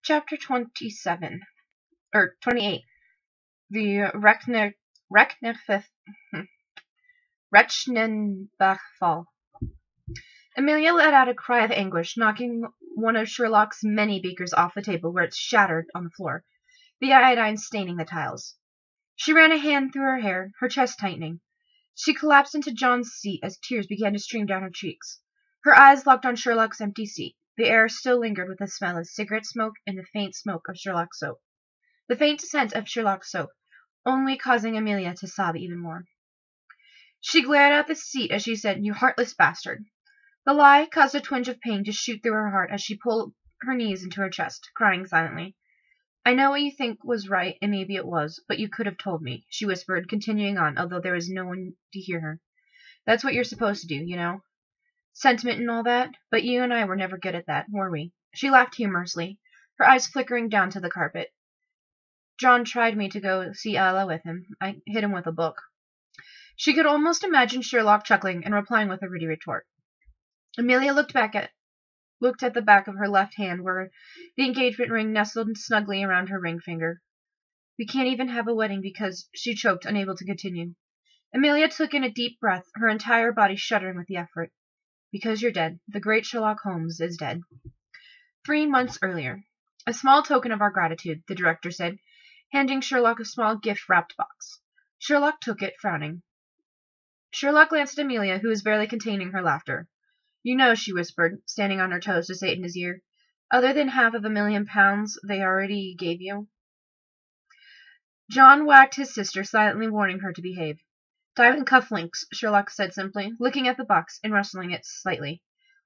Chapter 27, or 28. The Reichenbach Fall. Amelia let out a cry of anguish, knocking one of Sherlock's many beakers off the table where it shattered on the floor, the iodine staining the tiles. She ran a hand through her hair, her chest tightening. She collapsed into John's seat as tears began to stream down her cheeks. Her eyes locked on Sherlock's empty seat. The air still lingered with the smell of cigarette smoke and the faint smoke of Sherlock soap. The faint scent of Sherlock soap, only causing Amelia to sob even more. She glared at the seat as she said, "You heartless bastard." The lie caused a twinge of pain to shoot through her heart as she pulled her knees into her chest, crying silently. "I know what you think was right, and maybe it was, but you could have told me," she whispered, continuing on, although there was no one to hear her. "That's what you're supposed to do, you know. Sentiment and all that, but you and I were never good at that, were we?" She laughed humorously, her eyes flickering down to the carpet. "John tried me to go see Ella with him. I hit him with a book." She could almost imagine Sherlock chuckling and replying with a ready retort. Amelia looked at the back of her left hand where the engagement ring nestled snugly around her ring finger. "We can't even have a wedding because," she choked, unable to continue. Amelia took in a deep breath, her entire body shuddering with the effort. "Because you're dead. The great Sherlock Holmes is dead." 3 months earlier. "A small token of our gratitude," the director said, handing Sherlock a small gift-wrapped box. Sherlock took it, frowning. Sherlock glanced at Amelia, who was barely containing her laughter. "You know," she whispered, standing on her toes to say it in his ear, "other than £500,000 they already gave you." John whacked his sister, silently warning her to behave. "Diamond cufflinks," Sherlock said simply, looking at the box and rustling it slightly.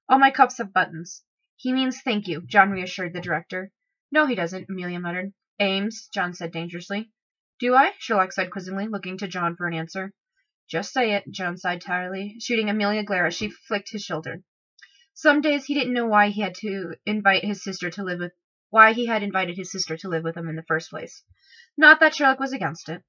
"All my cuffs have buttons." "He means thank you," John reassured the director. "No, he doesn't," Amelia muttered. "Ames," John said dangerously. "Do I?" Sherlock said quizzingly, looking to John for an answer. "Just say it," John sighed tiredly, shooting Amelia a glare as she flicked his shoulder. Some days he didn't know why he had invited his sister to live with him in the first place. Not that Sherlock was against it.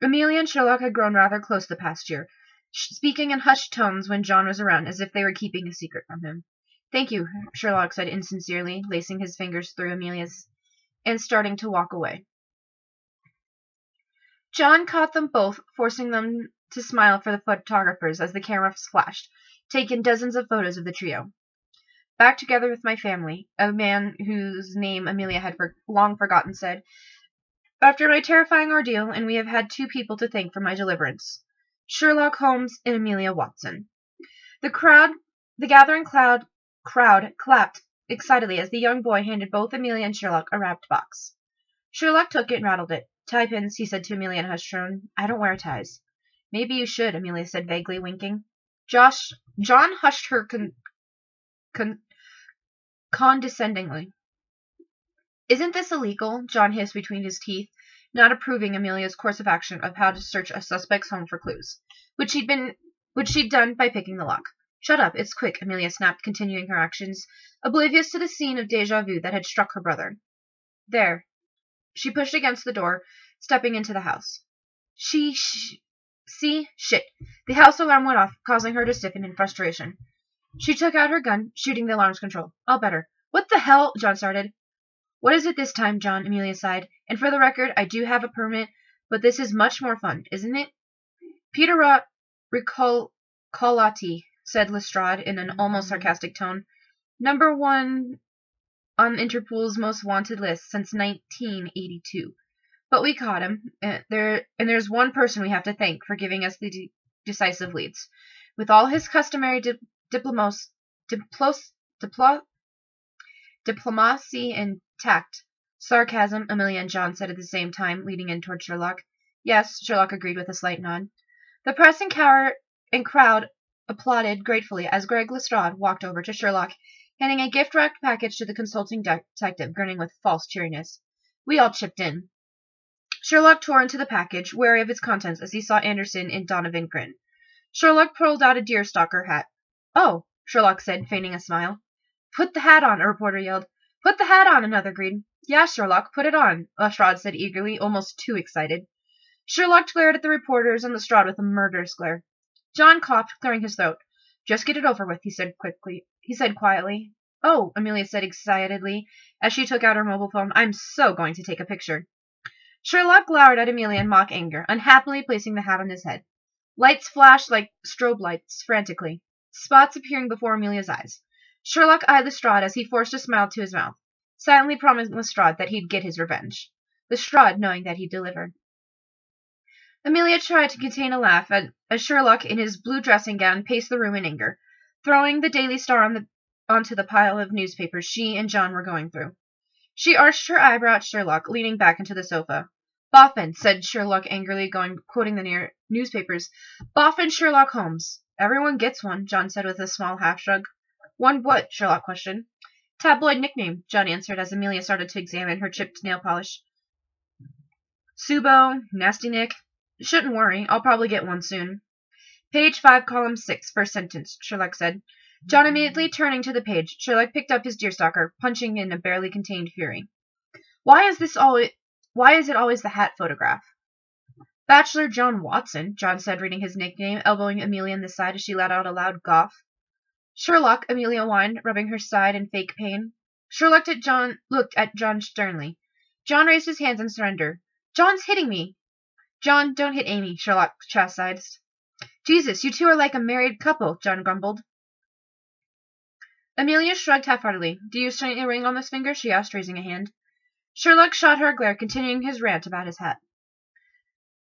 Amelia and Sherlock had grown rather close the past year, speaking in hushed tones when John was around, as if they were keeping a secret from him. "Thank you," Sherlock said insincerely, lacing his fingers through Amelia's and starting to walk away. John caught them both, forcing them to smile for the photographers as the camera flashed, taking dozens of photos of the trio. "Back together with my family," a man whose name Amelia had long forgotten said, "after my terrifying ordeal, and we have had 2 people to thank for my deliverance. Sherlock Holmes and Amelia Watson." The gathering crowd clapped excitedly as the young boy handed both Amelia and Sherlock a wrapped box. Sherlock took it and rattled it. "Tie pins," he said to Amelia in a hushed tone. "I don't wear ties." "Maybe you should," Amelia said vaguely, winking. John hushed her condescendingly. "Isn't this illegal?" John hissed between his teeth, not approving Amelia's course of action of how to search a suspect's home for clues, which she'd done by picking the lock. "Shut up, it's quick," Amelia snapped, continuing her actions, oblivious to the scene of déjà vu that had struck her brother. "There." She pushed against the door, stepping into the house. See? Shit. The house alarm went off, causing her to stiffen in frustration. She took out her gun, shooting the alarm's control. "All better." "What the hell?" John started. "What is it this time, John?" Amelia sighed. "And for the record, I do have a permit, but this is much more fun, isn't it?" "Peter Ricolati," said Lestrade in an almost sarcastic tone. "Number 1 on Interpol's most wanted list since 1982. But we caught him. There's one person we have to thank for giving us the decisive leads. With all his customary diplomacy and tact." "Sarcasm," Amelia and John said at the same time, leading in toward Sherlock. "Yes," Sherlock agreed with a slight nod. The press and crowd applauded gratefully as Greg Lestrade walked over to Sherlock, handing a gift-wrapped package to the consulting detective, grinning with false cheeriness. We all chipped in. Sherlock tore into the package, wary of its contents as he saw Anderson and Donovan grin. Sherlock pulled out a deerstalker hat. "Oh," Sherlock said, feigning a smile. "Put the hat on," a reporter yelled. "Put the hat on," another agreed. "Yeah, Sherlock, put it on," Lestrade said eagerly, almost too excited. Sherlock glared at the reporters and Lestrade with a murderous glare. John coughed, clearing his throat. "Just get it over with," he said quietly. Oh, Amelia said excitedly as she took out her mobile phone. I'm so going to take a picture. Sherlock glowered at Amelia in mock anger, unhappily placing the hat on his head. Lights flashed like strobe lights frantically, spots appearing before Amelia's eyes. Sherlock eyed Lestrade as he forced a smile to his mouth, silently promising Lestrade that he'd get his revenge. Lestrade knowing that he'd deliver. Amelia tried to contain a laugh as Sherlock, in his blue dressing gown, paced the room in anger, throwing the Daily Star onto the pile of newspapers she and John were going through. She arched her eyebrow at Sherlock, leaning back into the sofa. Boffin, said Sherlock angrily, quoting the newspapers. Boffin Sherlock Holmes. Everyone gets one, John said with a small half-shrug. One what? Sherlock questioned. Tabloid nickname, John answered as Amelia started to examine her chipped nail polish. Subo, Nasty Nick. Shouldn't worry, I'll probably get one soon. Page 5, column 6, first sentence, Sherlock said. John immediately turning to the page, Sherlock picked up his deerstalker, punching in a barely contained fury. Why is it always the hat photograph? Bachelor John Watson, John said, reading his nickname, elbowing Amelia in the side as she let out a loud cough. Sherlock, Amelia whined, rubbing her side in fake pain. Sherlock looked at John sternly. John raised his hands in surrender. John's hitting me. John, don't hit Amy, Sherlock chastised. Jesus, you two are like a married couple, John grumbled. Amelia shrugged half-heartedly. Do you straighten a ring on this finger? She asked, raising a hand. Sherlock shot her a glare, continuing his rant about his hat.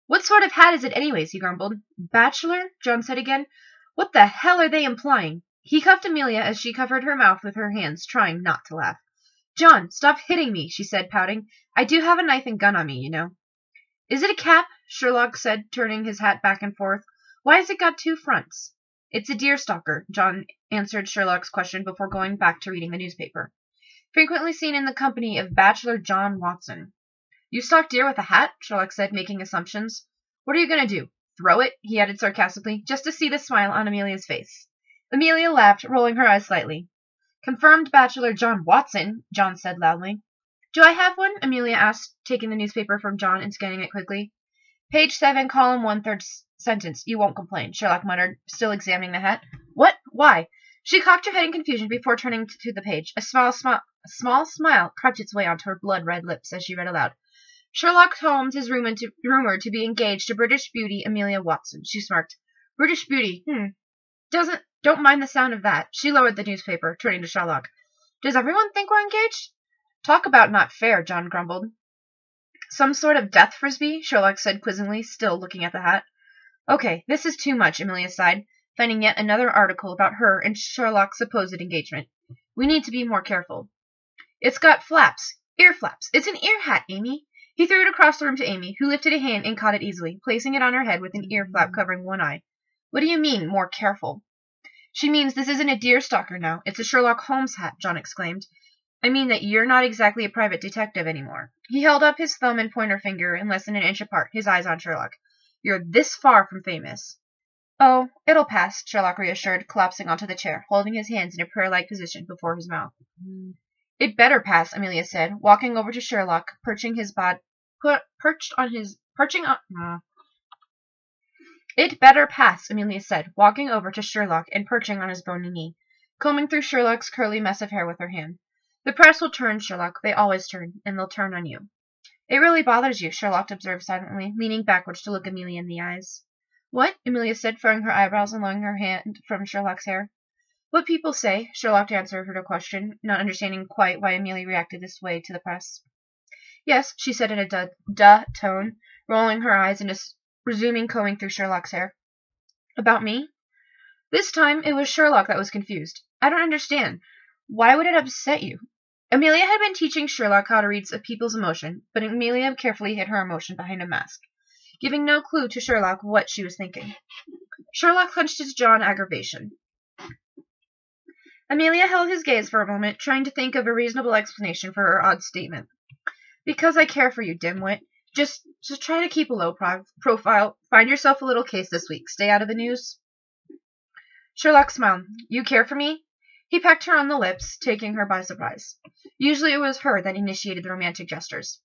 What sort of hat is it anyways? He grumbled. Bachelor? John said again. What the hell are they implying? He cuffed Amelia as she covered her mouth with her hands, trying not to laugh. John, stop hitting me, she said, pouting. I do have a knife and gun on me, you know. Is it a cap? Sherlock said, turning his hat back and forth. Why has it got two fronts? It's a deerstalker, John answered Sherlock's question before going back to reading the newspaper. Frequently seen in the company of Bachelor John Watson. You stalk deer with a hat? Sherlock said, making assumptions. What are you going to do? Throw it? He added sarcastically, just to see the smile on Amelia's face. Amelia laughed, rolling her eyes slightly. Confirmed Bachelor John Watson, John said loudly. Do I have one? Amelia asked, taking the newspaper from John and scanning it quickly. Page 7, column 1, third sentence. You won't complain, Sherlock muttered, still examining the hat. What? Why? She cocked her head in confusion before turning to the page. A small smile crept its way onto her blood-red lips as she read aloud. Sherlock Holmes is rumored to be engaged to British beauty Amelia Watson. She smirked. British beauty? Don't mind the sound of that. She lowered the newspaper, turning to Sherlock. Does everyone think we're engaged? Talk about not fair, John grumbled. Some sort of death frisbee? Sherlock said quizzingly, still looking at the hat. Okay, this is too much, Amelia sighed, finding yet another article about her and Sherlock's supposed engagement. We need to be more careful. It's got flaps. Ear flaps. It's an ear hat, Amy. He threw it across the room to Amy, who lifted a hand and caught it easily, placing it on her head with an ear flap covering one eye. What do you mean, more careful? She means this isn't a deerstalker now. It's a Sherlock Holmes hat, John exclaimed. I mean that you're not exactly a private detective anymore. He held up his thumb and pointer finger in less than an inch apart, his eyes on Sherlock. You're this far from famous. Oh, it'll pass, Sherlock reassured, collapsing onto the chair, holding his hands in a prayer-like position before his mouth. It better pass, Amelia said, walking over to Sherlock, It better pass, Amelia said, walking over to Sherlock and perching on his bony knee, combing through Sherlock's curly mess of hair with her hand. The press will turn, Sherlock. They always turn, and they'll turn on you. It really bothers you, Sherlock observed silently, leaning backwards to look Amelia in the eyes. What? Amelia said, furrowing her eyebrows and lowering her hand from Sherlock's hair. What people say, Sherlock answered her question, not understanding quite why Amelia reacted this way to the press. Yes, she said in a duh tone, rolling her eyes and resuming combing through Sherlock's hair. About me? This time it was Sherlock that was confused. I don't understand. Why would it upset you? Amelia had been teaching Sherlock how to read people's emotion, but Amelia carefully hid her emotion behind a mask, giving no clue to Sherlock what she was thinking. Sherlock clenched his jaw in aggravation. Amelia held his gaze for a moment, trying to think of a reasonable explanation for her odd statement. Because I care for you, dimwit. Just try to keep a low profile. Find yourself a little case this week. Stay out of the news. Sherlock smiled. You care for me? He pecked her on the lips, taking her by surprise. Usually it was her that initiated the romantic gestures.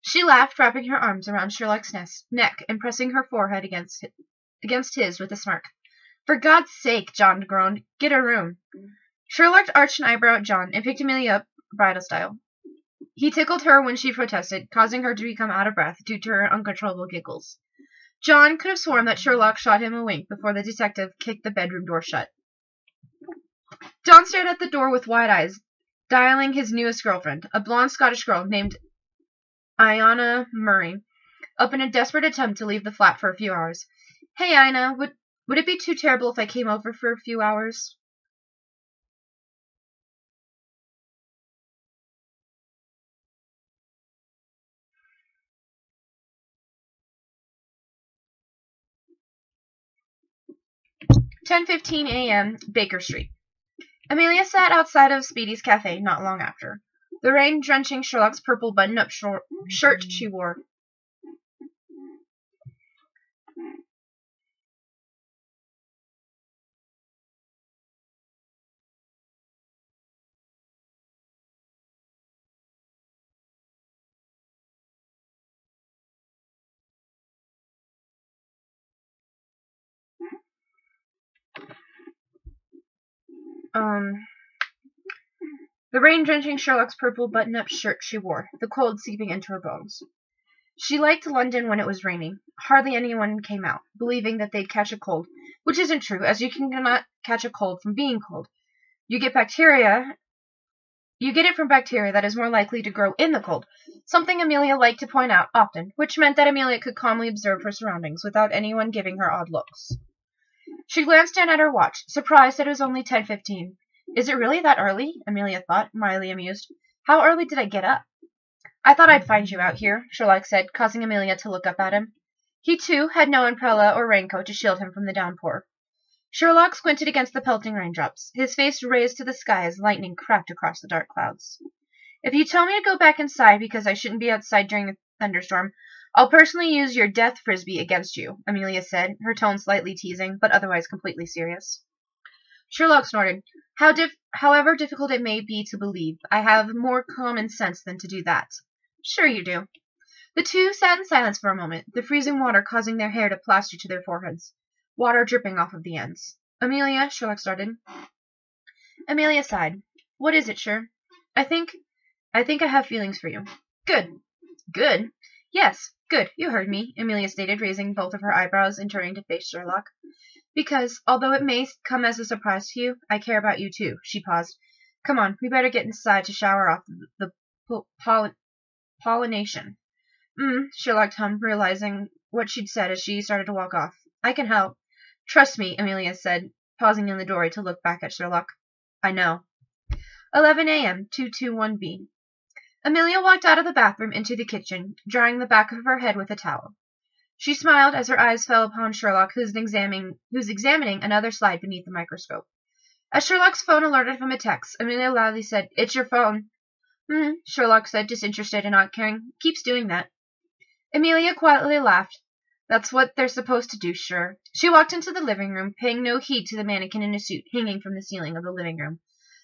She laughed, wrapping her arms around Sherlock's neck and pressing her forehead against his with a smirk. For God's sake, John groaned. Get a room. Sherlock arched an eyebrow at John and picked Amelia up bridal style. He tickled her when she protested, causing her to become out of breath due to her uncontrollable giggles. John could have sworn that Sherlock shot him a wink before the detective kicked the bedroom door shut. John stared at the door with wide eyes, dialing his newest girlfriend, a blonde Scottish girl named Ina Murray, up in a desperate attempt to leave the flat for a few hours. Hey, Ina, would it be too terrible if I came over for a few hours? "10:15 a.m., Baker Street." Amelia sat outside of Speedy's cafe not long after, the rain drenching Sherlock's purple button-up shirt she wore. The rain drenching Sherlock's purple button-up shirt she wore, the cold seeping into her bones. She liked London when it was raining. Hardly anyone came out, believing that they'd catch a cold, which isn't true, as you cannot catch a cold from being cold. You get it from bacteria that is more likely to grow in the cold, something Amelia liked to point out often, which meant that Amelia could calmly observe her surroundings without anyone giving her odd looks. She glanced down at her watch, surprised that it was only 10:15. Is it really that early? Amelia thought, mildly amused. How early did I get up? I thought I'd find you out here, Sherlock said, causing Amelia to look up at him. He, too, had no umbrella or raincoat to shield him from the downpour. Sherlock squinted against the pelting raindrops, his face raised to the sky as lightning cracked across the dark clouds. If you tell me to go back inside because I shouldn't be outside during a thunderstorm, I'll personally use your death frisbee against you, Amelia said, her tone slightly teasing, but otherwise completely serious. Sherlock snorted. However difficult it may be to believe, I have more common sense than to do that. Sure you do. The two sat in silence for a moment, the freezing water causing their hair to plaster to their foreheads, water dripping off of the ends. Amelia, Sherlock started. Amelia sighed. What is it, Sher? I think I have feelings for you. Good. Good? Yes, good. You heard me, Amelia stated, raising both of her eyebrows and turning to face Sherlock. Because, although it may come as a surprise to you, I care about you too. She paused. Come on, we better get inside to shower off the pollination. Sherlock hummed, realizing what she'd said as she started to walk off. I can help. Trust me, Amelia said, pausing in the doorway to look back at Sherlock. I know. 11 a.m., 221B. Amelia walked out of the bathroom into the kitchen, drying the back of her head with a towel. She smiled as her eyes fell upon Sherlock, who's examining another slide beneath the microscope. As Sherlock's phone alerted from a text, Amelia loudly said, It's your phone. Sherlock said, disinterested and not caring. Keeps doing that. Amelia quietly laughed. That's what they're supposed to do, sure. She walked into the living room, paying no heed to the mannequin in a suit hanging from the ceiling of the living room,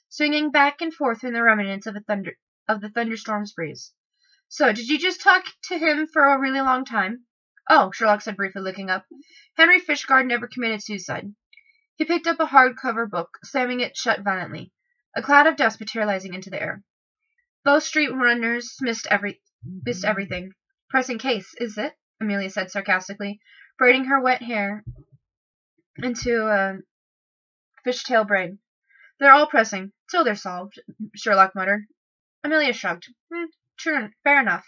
swinging back and forth in the remnants of the thunderstorm's breeze. So, did you just talk to him for a really long time? Oh, Sherlock said briefly, looking up. Henry Fishguard never committed suicide. He picked up a hardcover book, slamming it shut violently, a cloud of dust materializing into the air. Bow Street runners missed everything. Pressing case, is it? Amelia said sarcastically, braiding her wet hair into a fishtail braid. They're all pressing, till they're solved, Sherlock muttered. Amelia shrugged. True, fair enough.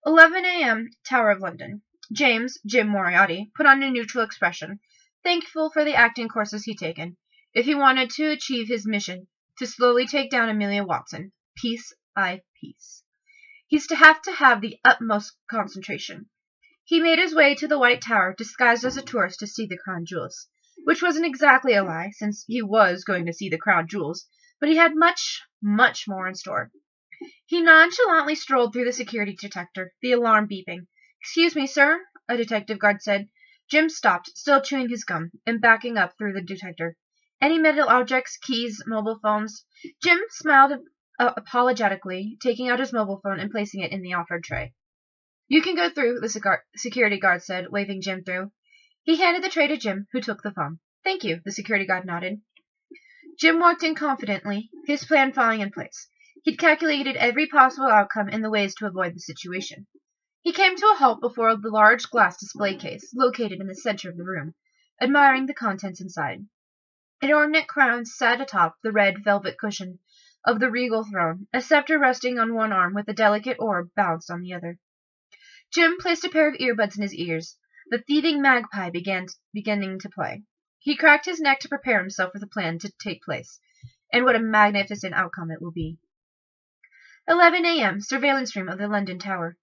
11 a.m., Tower of London. Jim Moriarty, put on a neutral expression, thankful for the acting courses he'd taken, if he wanted to achieve his mission, to slowly take down Amelia Watson, piece by piece. He's to have the utmost concentration. He made his way to the White Tower, disguised as a tourist to see the crown jewels, which wasn't exactly a lie, since he was going to see the crown jewels, but he had much, much more in store. He nonchalantly strolled through the security detector, the alarm beeping. Excuse me, sir, a detective guard said. Jim stopped, still chewing his gum, and backing up through the detector. Any metal objects, keys, mobile phones? Jim smiled apologetically, taking out his mobile phone and placing it in the offered tray. You can go through, the security guard said, waving Jim through. He handed the tray to Jim, who took the phone. Thank you, the security guard nodded. Jim walked in confidently, his plan falling in place. He'd calculated every possible outcome and the ways to avoid the situation. He came to a halt before the large glass display case, located in the center of the room, admiring the contents inside. An ornate crown sat atop the red velvet cushion of the regal throne, a scepter resting on one arm with a delicate orb balanced on the other. Jim placed a pair of earbuds in his ears. The thieving magpie beginning to play. He cracked his neck to prepare himself for the plan to take place, and what a magnificent outcome it will be. 11 a.m. Surveillance room of the London Tower.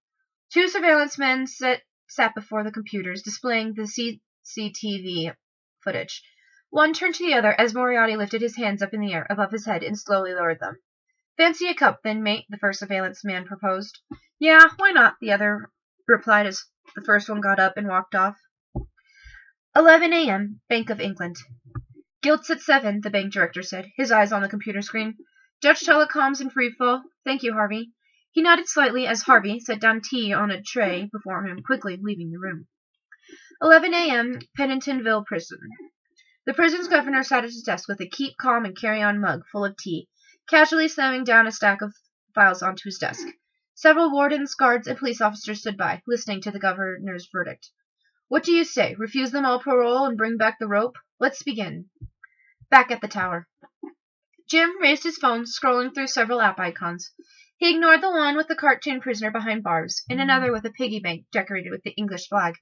Two surveillance men sat before the computers, displaying the CCTV footage. One turned to the other as Moriarty lifted his hands up in the air above his head and slowly lowered them. "Fancy a cup, then, mate," the first surveillance man proposed. "Yeah, why not?" the other replied as the first one got up and walked off. 11 a.m. Bank of England. "Gilts at 7, the bank director said, his eyes on the computer screen. "Dutch telecoms in free fall. Thank you, Harvey." He nodded slightly as Harvey set down tea on a tray before him, quickly leaving the room. 11 a.m. Pentonville Prison. The prison's governor sat at his desk with a keep calm and carry on mug full of tea, casually slamming down a stack of files onto his desk. Several wardens, guards, and police officers stood by, listening to the governor's verdict. "What do you say? Refuse them all parole and bring back the rope? Let's begin." Back at the tower. Jim raised his phone, scrolling through several app icons. He ignored the one with the cartoon prisoner behind bars, and another with a piggy bank decorated with the English flag.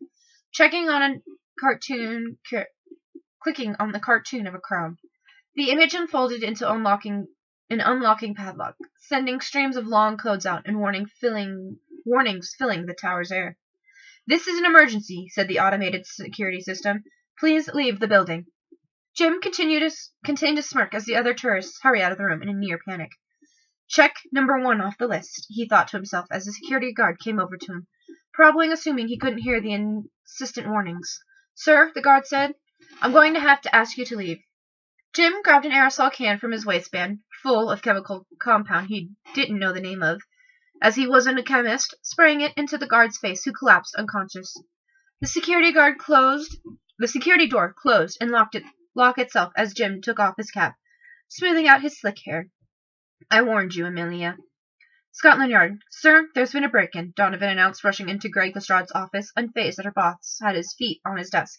Clicking on the cartoon of a crown. The image unfolded into an unlocking padlock, sending streams of long codes out and warnings filling the tower's air. "This is an emergency," said the automated security system. "Please leave the building." Jim contained a smirk as the other tourists hurried out of the room in a near panic. "Check number 1 off the list," he thought to himself as the security guard came over to him, probably assuming he couldn't hear the insistent warnings. "Sir," the guard said, "I'm going to have to ask you to leave." Jim grabbed an aerosol can from his waistband, full of chemical compound he didn't know the name of, as he wasn't a chemist, spraying it into the guard's face, who collapsed unconscious. The security door closed and locked itself as Jim took off his cap, smoothing out his slick hair. "I warned you, Amelia." Scotland Yard. "Sir, there's been a break-in," Donovan announced, rushing into Greg Lestrade's office, unfazed that her boss had his feet on his desk,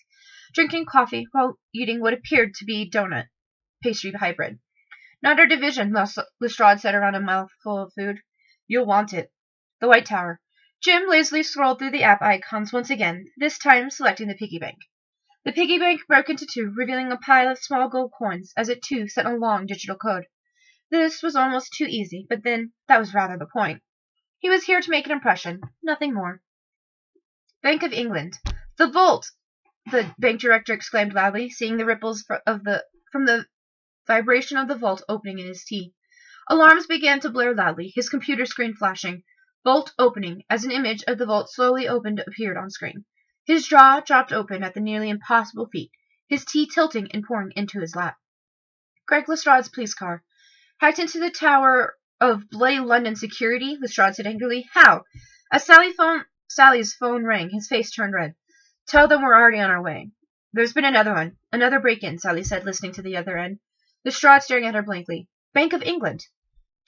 drinking coffee while eating what appeared to be donut pastry hybrid. "Not our division," Lestrade said around a mouthful of food. "You'll want it." The White Tower. Jim lazily scrolled through the app icons once again, this time selecting the piggy bank. The piggy bank broke into two, revealing a pile of small gold coins, as it too sent a long digital code. This was almost too easy, but then that was rather the point. He was here to make an impression, nothing more. Bank of England. "The vault!" the bank director exclaimed loudly, seeing the ripples from the vibration of the vault opening in his tea. Alarms began to blare loudly, his computer screen flashing. "Vault opening," as an image of the vault slowly opened appeared on screen. His jaw dropped open at the nearly impossible feat, his tea tilting and pouring into his lap. Greg Lestrade's police car. "Hacked into the Tower of bloody London security?" Lestrade said angrily. "How?" As Sally's phone rang, his face turned red. "Tell them we're already on our way." "There's been another one. Another break-in," Sally said, listening to the other end. Lestrade staring at her blankly. "Bank of England."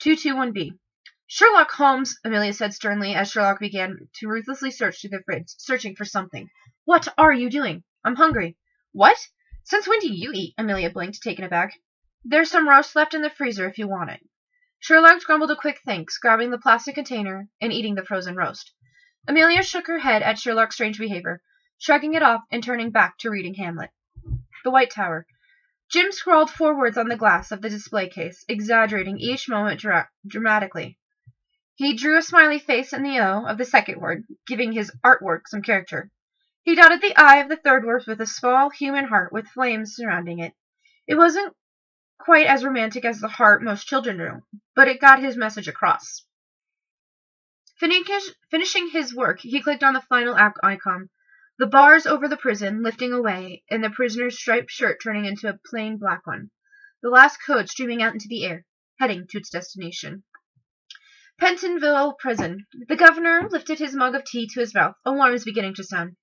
221B. "Sherlock Holmes," Amelia said sternly as Sherlock began to ruthlessly search through the fridge, searching for something. "What are you doing?" "I'm hungry." "What? Since when do you eat?" Amelia blinked, taken aback. "There's some roast left in the freezer if you want it." Sherlock grumbled a quick thanks, grabbing the plastic container and eating the frozen roast. Amelia shook her head at Sherlock's strange behavior, shrugging it off and turning back to reading Hamlet. The White Tower. Jim scrawled 4 words on the glass of the display case, exaggerating each moment dramatically. He drew a smiley face in the O of the second word, giving his artwork some character. He dotted the I of the third word with a small human heart with flames surrounding it. It wasn't quite as romantic as the heart most children drew, but it got his message across. Finishing his work, he clicked on the final icon, the bars over the prison lifting away, and the prisoner's striped shirt turning into a plain black one. The last code streaming out into the air, heading to its destination. Pentonville Prison. The governor lifted his mug of tea to his mouth, alarms beginning to sound.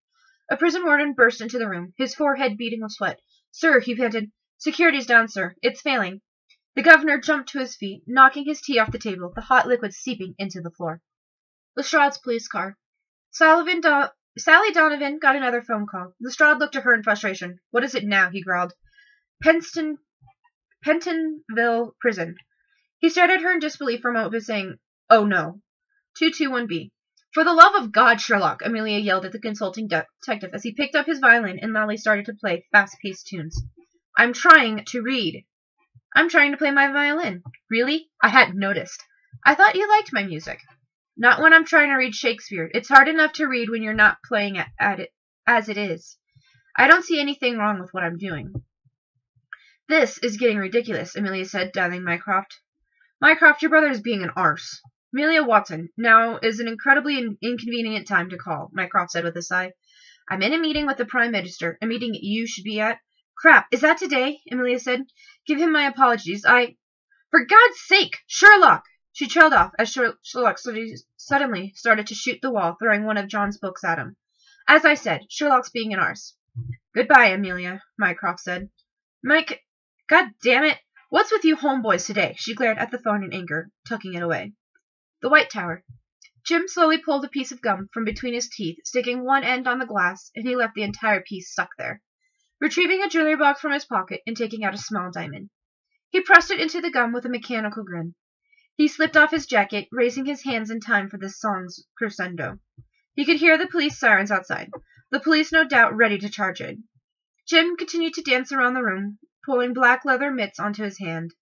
A prison warden burst into the room, his forehead beading with sweat. "Sir," he panted. "Security's down, sir. It's failing." The governor jumped to his feet, knocking his tea off the table, the hot liquid seeping into the floor. Lestrade's police car. Sally Donovan got another phone call. Lestrade looked at her in frustration. "What is it now?" he growled. Pentonville Prison. He stared at her in disbelief for a moment before saying, "Oh no. 221B. "For the love of God, Sherlock!" Amelia yelled at the consulting detective as he picked up his violin and loudly started to play fast-paced tunes. "I'm trying to read." "I'm trying to play my violin." "Really? I hadn't noticed. I thought you liked my music." "Not when I'm trying to read Shakespeare. It's hard enough to read when you're not playing at it as it is. I don't see anything wrong with what I'm doing." "This is getting ridiculous," Amelia said, dialing Mycroft. "Mycroft, your brother is being an arse." "Amelia Watson, now is an incredibly inconvenient time to call," Mycroft said with a sigh. "I'm in a meeting with the Prime Minister, a meeting you should be at." "Crap, is that today?" Amelia said. "Give him my apologies. For God's sake, Sherlock!" She trailed off as Sherlock suddenly started to shoot the wall, throwing one of John's books at him. "As I said, Sherlock's being an arse." "Goodbye, Amelia," Mycroft said. God damn it! What's with you homeboys today?" She glared at the phone in anger, tucking it away. The White Tower. Jim slowly pulled a piece of gum from between his teeth, sticking one end on the glass, and he left the entire piece stuck there. Retrieving a jewelry box from his pocket and taking out a small diamond, he pressed it into the gum with a mechanical grin. He slipped off his jacket, raising his hands in time for this song's crescendo. He could hear the police sirens outside, the police no doubt ready to charge in. Jim continued to dance around the room, pulling black leather mitts onto his hand.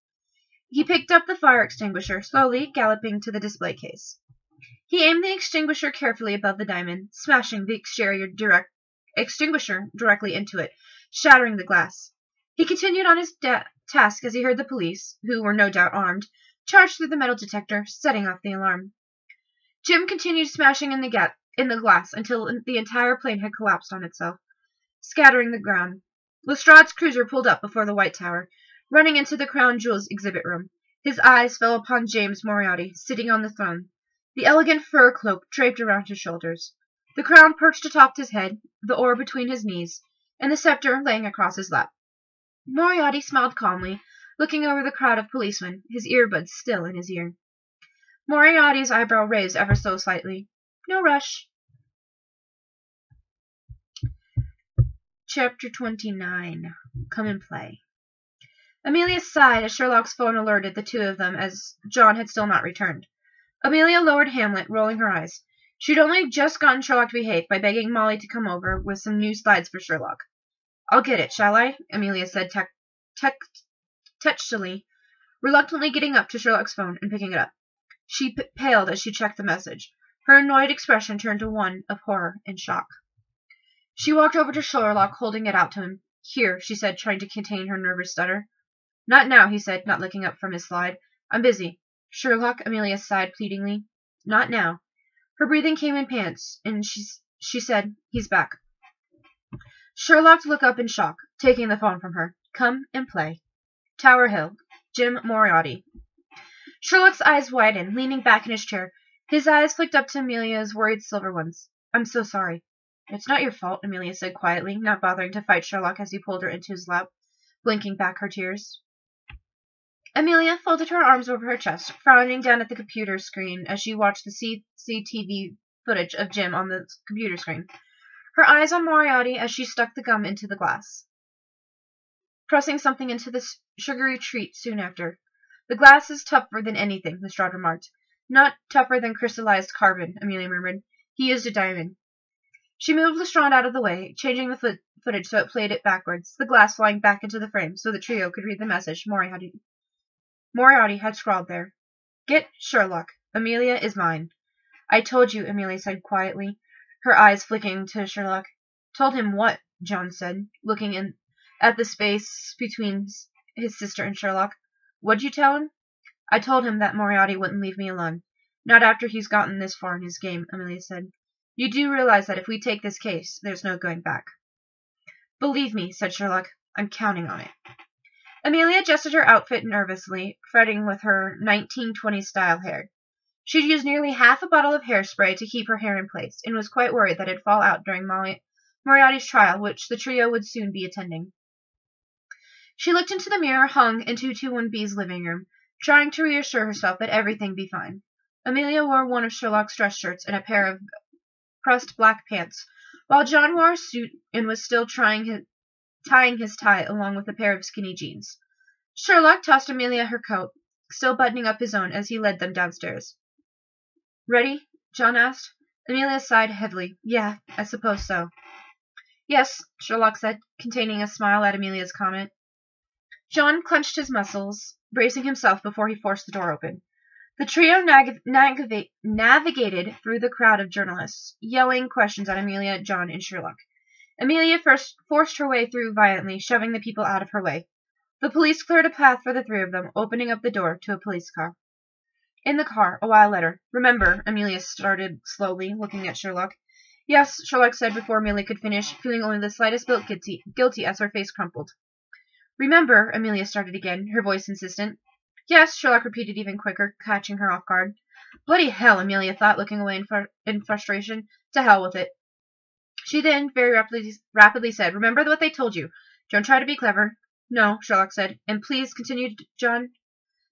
He picked up the fire extinguisher, slowly galloping to the display case. He aimed the extinguisher carefully above the diamond, smashing the extinguisher directly into it, shattering the glass. He continued on his task as he heard the police, who were no doubt armed, charge through the metal detector, setting off the alarm. Jim continued smashing in the glass until the entire plane had collapsed on itself, scattering the ground. Lestrade's cruiser pulled up before the White Tower, running into the Crown Jewels exhibit room. His eyes fell upon James Moriarty, sitting on the throne, the elegant fur cloak draped around his shoulders, the crown perched atop his head, the oar between his knees, and the scepter laying across his lap. Moriarty smiled calmly, looking over the crowd of policemen, his earbuds still in his ear. Moriarty's eyebrow raised ever so slightly. "No rush." Chapter 29. Come and play. Amelia sighed as Sherlock's phone alerted the two of them as John had still not returned. Amelia lowered Hamlet, rolling her eyes. She'd only just gotten Sherlock to behave by begging Molly to come over with some new slides for Sherlock. "I'll get it, shall I?" Amelia said textually, reluctantly getting up to Sherlock's phone and picking it up. She paled as she checked the message. Her annoyed expression turned to one of horror and shock. She walked over to Sherlock, holding it out to him. "Here," she said, trying to contain her nervous stutter. "Not now," he said, not looking up from his slide. "I'm busy." "Sherlock," Amelia sighed pleadingly. "Not now." Her breathing came in pants, and she said, "He's back." Sherlock looked up in shock, taking the phone from her. "Come and play. Tower Hill. Jim Moriarty." Sherlock's eyes widened, leaning back in his chair. His eyes flicked up to Amelia's worried silver ones. "I'm so sorry." "It's not your fault," Amelia said quietly, not bothering to fight Sherlock as he pulled her into his lap, blinking back her tears. Amelia folded her arms over her chest, frowning down at the computer screen as she watched the CCTV footage of Jim on the computer screen, her eyes on Moriarty as she stuck the gum into the glass, pressing something into the sugary treat soon after. "The glass is tougher than anything," Lestrade remarked. "Not tougher than crystallized carbon," Amelia murmured. "He used a diamond." She moved Lestrade out of the way, changing the footage so it played it backwards, the glass flying back into the frame so the trio could read the message Moriarty had scrawled there. "Get Sherlock. Amelia is mine." "I told you," Amelia said quietly, her eyes flicking to Sherlock. "Told him what?" John said, looking in at the space between his sister and Sherlock. "What'd you tell him?" "I told him that Moriarty wouldn't leave me alone. Not after he's gotten this far in his game," Amelia said. "You do realize that if we take this case, there's no going back." "Believe me," said Sherlock, "I'm counting on it." Amelia adjusted her outfit nervously, fretting with her 1920s style hair. She'd used nearly half a bottle of hairspray to keep her hair in place, and was quite worried that it'd fall out during Moriarty's trial, which the trio would soon be attending. She looked into the mirror hung in 221B's living room, trying to reassure herself that everything be fine. Amelia wore one of Sherlock's dress shirts and a pair of pressed black pants, while John wore a suit and was still tying his tie along with a pair of skinny jeans. Sherlock tossed Amelia her coat, still buttoning up his own as he led them downstairs. "Ready?" John asked. Amelia sighed heavily. "Yeah, I suppose so." "Yes," Sherlock said, containing a smile at Amelia's comment. John clenched his muscles, bracing himself before he forced the door open. The trio navigated through the crowd of journalists, yelling questions at Amelia, John, and Sherlock. Amelia first forced her way through violently, shoving the people out of her way. The police cleared a path for the three of them, opening up the door to a police car. In the car, a while later. "Remember," Amelia started slowly, looking at Sherlock. "Yes," Sherlock said before Amelia could finish, feeling only the slightest bit guilty as her face crumpled. "Remember," Amelia started again, her voice insistent. "Yes," Sherlock repeated even quicker, catching her off guard. "Bloody hell," Amelia thought, looking away in frustration. "To hell with it." She then very rapidly said, "Remember what they told you. Don't try to be clever." "No," Sherlock said. "And please," continued John,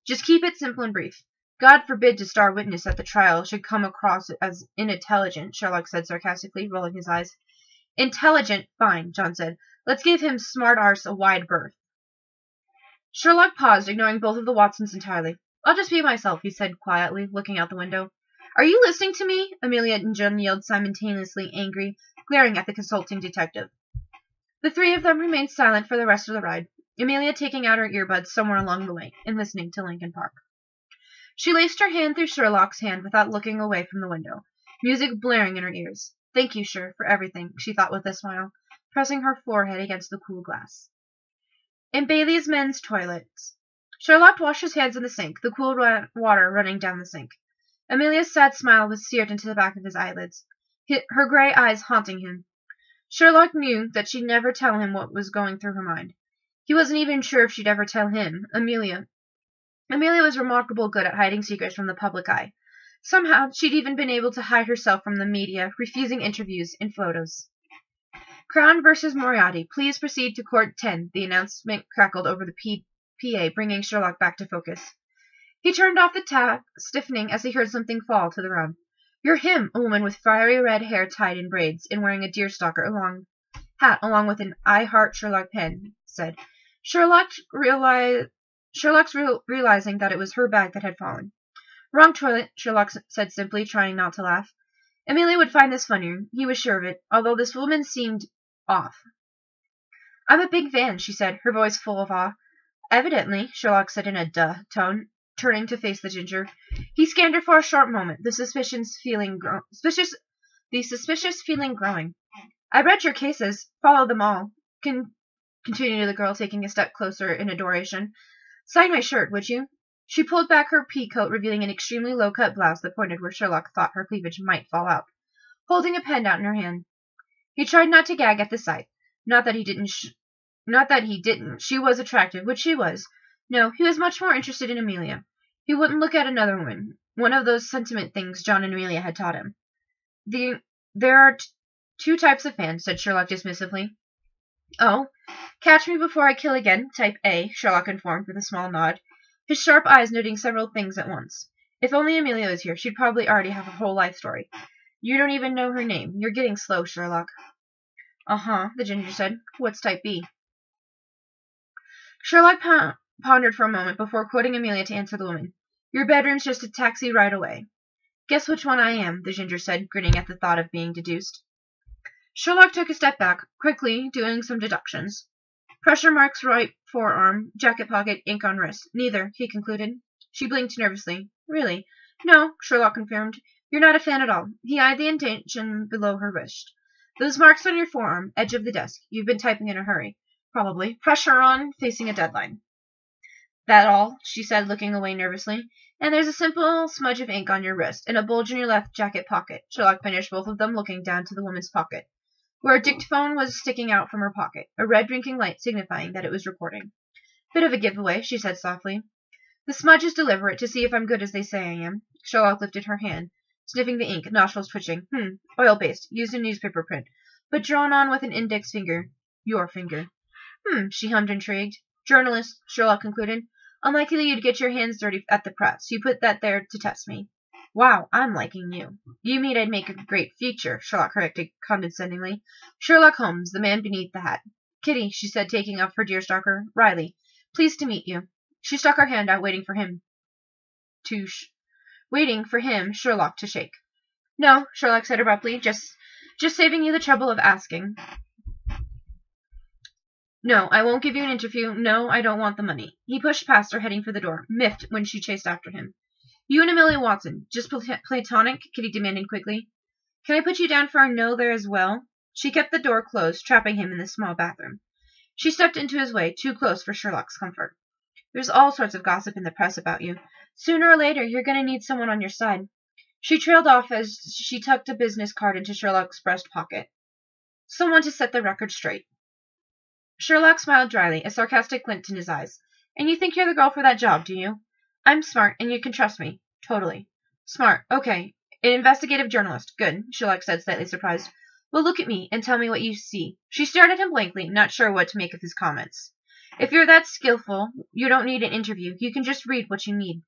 "just keep it simple and brief." "God forbid a star witness at the trial should come across as unintelligent," Sherlock said sarcastically, rolling his eyes. "Intelligent, fine," John said. "Let's give him smart arse a wide berth." Sherlock paused, ignoring both of the Watsons entirely. "I'll just be myself," he said quietly, looking out the window. "Are you listening to me?" Amelia and John yelled simultaneously, angry, glaring at the consulting detective. The three of them remained silent for the rest of the ride, Amelia taking out her earbuds somewhere along the way and listening to Lincoln Park. She laced her hand through Sherlock's hand without looking away from the window, music blaring in her ears. "Thank you, sir, for everything," she thought with a smile, pressing her forehead against the cool glass. In Bailey's men's toilets, Sherlock washed his hands in the sink, the cool water running down the sink. Amelia's sad smile was seared into the back of his eyelids, her grey eyes haunting him. Sherlock knew that she'd never tell him what was going through her mind. He wasn't even sure if she'd ever tell him, Amelia. Amelia was remarkably good at hiding secrets from the public eye. Somehow, she'd even been able to hide herself from the media, refusing interviews and photos. "Crown versus Moriarty. Please proceed to Court 10, the announcement crackled over the PA, bringing Sherlock back to focus. He turned off the tap, stiffening as he heard something fall to the ground. "You're him," a woman with fiery red hair tied in braids and wearing a deerstalker hat along with an "I Heart Sherlock" pen, said. Sherlock's realizing that it was her bag that had fallen. "Wrong toilet," Sherlock said simply, trying not to laugh. Amelia would find this funnier, he was sure of it, although this woman seemed off. "I'm a big fan," she said, her voice full of awe. "Evidently," Sherlock said in a duh tone, turning to face the ginger. He scanned her for a short moment, the suspicious feeling growing. "I read your cases, followed them all," continued the girl, taking a step closer in adoration. "Sign my shirt, would you?" She pulled back her pea coat, revealing an extremely low-cut blouse that pointed where Sherlock thought her cleavage might fall out, holding a pen out in her hand. He tried not to gag at the sight. Not that he didn't. She was attractive, which she was. No, he was much more interested in Amelia. He wouldn't look at another woman. One of those sentiment things John and Amelia had taught him. "There are two types of fans," said Sherlock dismissively. "Oh, catch me before I kill again, type A," Sherlock informed with a small nod, his sharp eyes noting several things at once. If only Amelia was here, she'd probably already have a whole life story. "You don't even know her name. You're getting slow, Sherlock." "Uh-huh," the ginger said. "What's type B?" Sherlock pondered for a moment before quoting Amelia to answer the woman. "Your bedroom's just a taxi right away." "Guess which one I am," the ginger said, grinning at the thought of being deduced. Sherlock took a step back, quickly doing some deductions. "Pressure marks right forearm, jacket pocket, ink on wrist. Neither," he concluded. She blinked nervously. "Really?" "No," Sherlock confirmed. "You're not a fan at all." He eyed the indentation below her wrist. "Those marks on your forearm, edge of the desk. You've been typing in a hurry. Probably. Pressure on, facing a deadline." "That all?" she said, looking away nervously. "And there's a simple smudge of ink on your wrist, and a bulge in your left jacket pocket." Sherlock finished both of them, looking down to the woman's pocket, where a dictaphone was sticking out from her pocket, a red blinking light signifying that it was recording. "Bit of a giveaway," she said softly. "The smudge is deliberate, to see if I'm good as they say I am." Sherlock lifted her hand, sniffing the ink, nostrils twitching. Oil-based, used in newspaper print, but drawn on with an index finger. Your finger." She hummed, intrigued. Journalist, Sherlock concluded. Unlikely you'd get your hands dirty at the press. You put that there to test me. Wow, I'm liking you. You mean I'd make a great feature, Sherlock corrected condescendingly. Sherlock Holmes, the man beneath the hat. Kitty, she said, taking off her deerstalker. Riley, pleased to meet you. She stuck her hand out, waiting for him, Sherlock, to shake. No, Sherlock said abruptly, just saving you the trouble of asking. No, I won't give you an interview. No, I don't want the money. He pushed past her, heading for the door, miffed when she chased after him. You and Amelia Watson, just platonic? Kitty demanded quickly. Can I put you down for a no there as well? She kept the door closed, trapping him in the small bathroom. She stepped into his way, too close for Sherlock's comfort. There's all sorts of gossip in the press about you. Sooner or later, you're going to need someone on your side. She trailed off as she tucked a business card into Sherlock's breast pocket. Someone to set the record straight. Sherlock smiled dryly, a sarcastic glint in his eyes. And you think you're the girl for that job, do you? I'm smart, and you can trust me. Totally. Smart. Okay. An investigative journalist. Good, Sherlock said, slightly surprised. Well, look at me, and tell me what you see. She stared at him blankly, not sure what to make of his comments. If you're that skillful, you don't need an interview. You can just read what you need.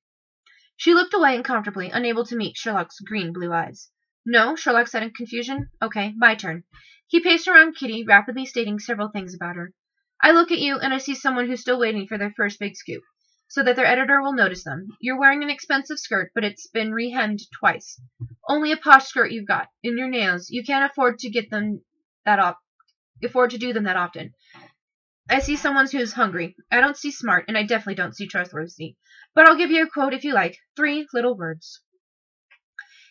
She looked away uncomfortably, unable to meet Sherlock's green-blue eyes. No, Sherlock said in confusion. Okay, my turn. He paced around Kitty, rapidly stating several things about her. I look at you, and I see someone who's still waiting for their first big scoop, so that their editor will notice them. You're wearing an expensive skirt, but it's been rehemmed twice. Only a posh skirt you've got. And your nails. You can't afford to do them that often. I see someone who's hungry. I don't see smart, and I definitely don't see trustworthy. But I'll give you a quote if you like. 3 little words.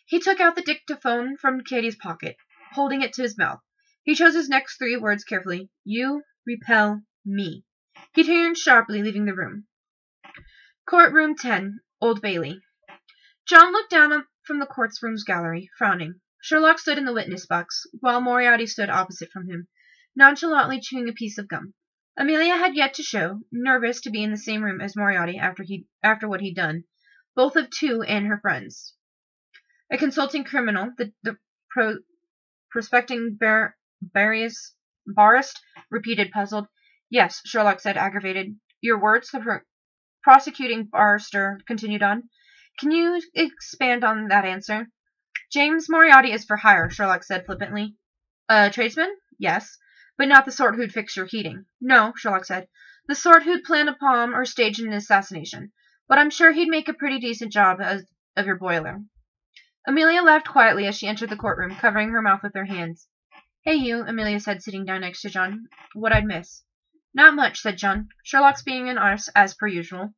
He took out the dictaphone from Katie's pocket, holding it to his mouth. He chose his next 3 words carefully. You repel me. He turned sharply, leaving the room. Courtroom 10, Old Bailey. John looked down from the courtroom's gallery, frowning. Sherlock stood in the witness box, while Moriarty stood opposite from him, nonchalantly chewing a piece of gum. Amelia had yet to show, nervous to be in the same room as Moriarty after what he'd done, both of 2 and her friends. A consulting criminal, the prospecting barist repeated, puzzled. Yes, Sherlock said, aggravated. Your words? The prosecuting barrister continued on. Can you expand on that answer? James Moriarty is for hire, Sherlock said flippantly. A tradesman? Yes. But not the sort who'd fix your heating. No, Sherlock said. The sort who'd plan a bomb or stage an assassination. But I'm sure he'd make a pretty decent job of your boiler. Amelia laughed quietly as she entered the courtroom, covering her mouth with her hands. Hey, you, Amelia said, sitting down next to John. What I'd miss? Not much, said John. Sherlock's being an arse, as per usual.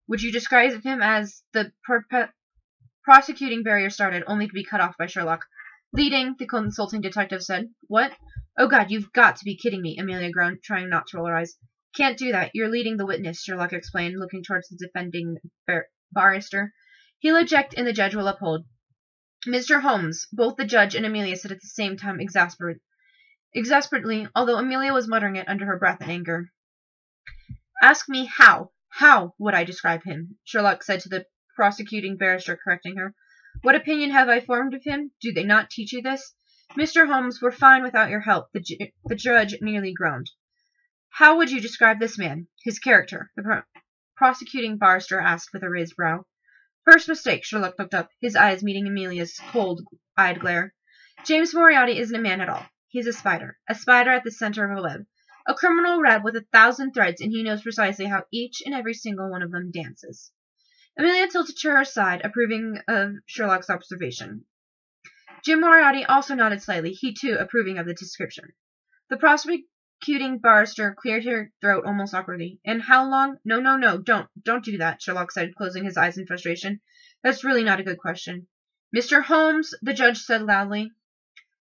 Would you describe him as the prosecuting barrier started, only to be cut off by Sherlock? Leading, the consulting detective said. What? Oh, God, you've got to be kidding me, Amelia groaned, trying not to roll her eyes. Can't do that. You're leading the witness, Sherlock explained, looking towards the defending barrister. He'll eject and the judge will uphold. Mr. Holmes, both the judge and Amelia said at the same time exasperately, although Amelia was muttering it under her breath in anger. Ask me how. How would I describe him? Sherlock said to the prosecuting barrister, correcting her. What opinion have I formed of him? Do they not teach you this? Mr. Holmes, we're fine without your help, the judge nearly groaned. How would you describe this man? His character? The prosecuting barrister asked with a raised brow. First mistake, Sherlock looked up, his eyes meeting Amelia's cold-eyed glare. James Moriarty isn't a man at all. He's a spider at the center of a web. A criminal web with 1,000 threads, and he knows precisely how each and every single one of them dances. Amelia tilted to her side, approving of Sherlock's observation. Jim Moriarty also nodded slightly, he too approving of the description. The prosecuting barrister cleared her throat almost awkwardly. And how long? No, don't do that, Sherlock said, closing his eyes in frustration. That's really not a good question. Mr. Holmes, the judge said loudly.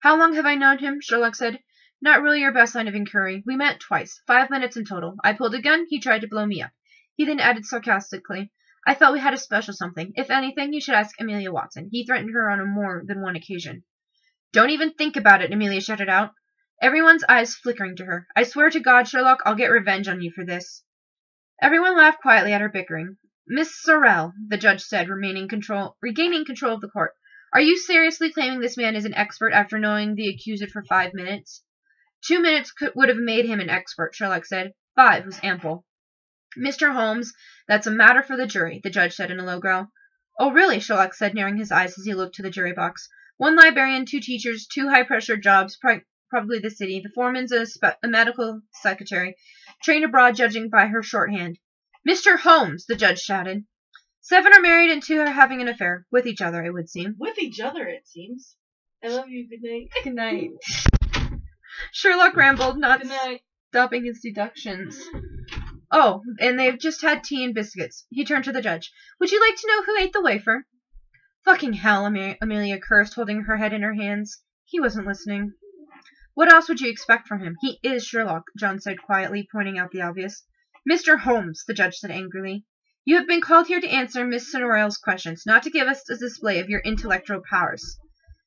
How long have I known him? Sherlock said. Not really your best line of inquiry. We met twice, 5 minutes in total. I pulled a gun, he tried to blow me up. He then added sarcastically, I thought we had a special something. If anything, you should ask Amelia Watson. He threatened her on more than one occasion. Don't even think about it, Amelia shouted out, everyone's eyes flickering to her. I swear to God, Sherlock, I'll get revenge on you for this. Everyone laughed quietly at her bickering. Miss Sorrel, the judge said, regaining control of the court. Are you seriously claiming this man is an expert after knowing the accuser for 5 minutes? 2 minutes would have made him an expert, Sherlock said. 5 was ample. Mr. Holmes, that's a matter for the jury, the judge said in a low growl. Oh, really? Sherlock said, narrowing his eyes as he looked to the jury box. 1 librarian, 2 teachers, 2 high-pressure jobs, probably the city. The foreman's a medical secretary, trained abroad judging by her shorthand. Mr. Holmes, the judge shouted. 7 are married and 2 are having an affair. With each other, it would seem. With each other, it seems. I love you. Good night. Good night. Sherlock rambled, not stopping his deductions. Oh, and they've just had tea and biscuits. He turned to the judge. Would you like to know who ate the wafer? Fucking hell, Amelia cursed, holding her head in her hands. He wasn't listening. What else would you expect from him? He is Sherlock, John said quietly, pointing out the obvious. Mr. Holmes, the judge said angrily. You have been called here to answer Miss Sonoril's questions, not to give us a display of your intellectual powers.